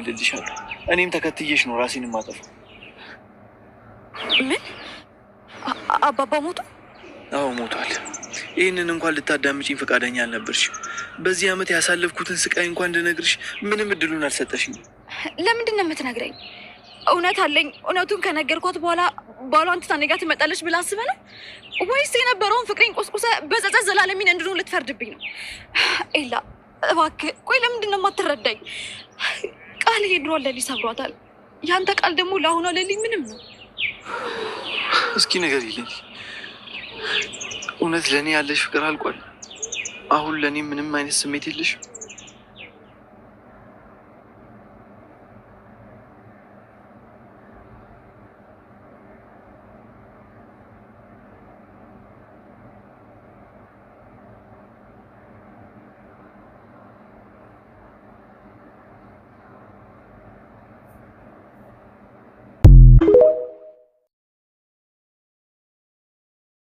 ልልሻለሁ። እኔም ተከትዬሽ ነው ራሴን የማጠፋው። ምን? አባባ ሞቱ? አዎ ሞቷል። ይህንን እንኳን ልታዳምጪኝ ፈቃደኛ አልነበርሽም። በዚህ ዓመት ያሳለፍኩትን ስቃይ እንኳን እንድነግርሽ ምንም እድሉን አልሰጠሽኝም። ለምንድን ነው የምትነግረኝ? እውነት አለኝ። እውነቱን ከነገርኳት በኋላ ባሏን ትታ እኔ ጋር ትመጣለች ብላ አስበህ ነው ወይስ የነበረውን ፍቅሬን ቆስቁሰ በጸጸት ዘላለሚን እንድኖር ልትፈርድብኝ ነው? ኤላ እባክህ ቆይ፣ ለምንድን ነው የማትረዳኝ? ቃል ሄድሯል፣ ለሊ ሰብሯታል። ያንተ ቃል ደግሞ ለአሁኗ ለሊ ምንም ነው። እስኪ ነገር ይለኝ፣ እውነት ለእኔ ያለሽ ፍቅር አልቋል? አሁን ለእኔ ምንም አይነት ስሜት የለሽም?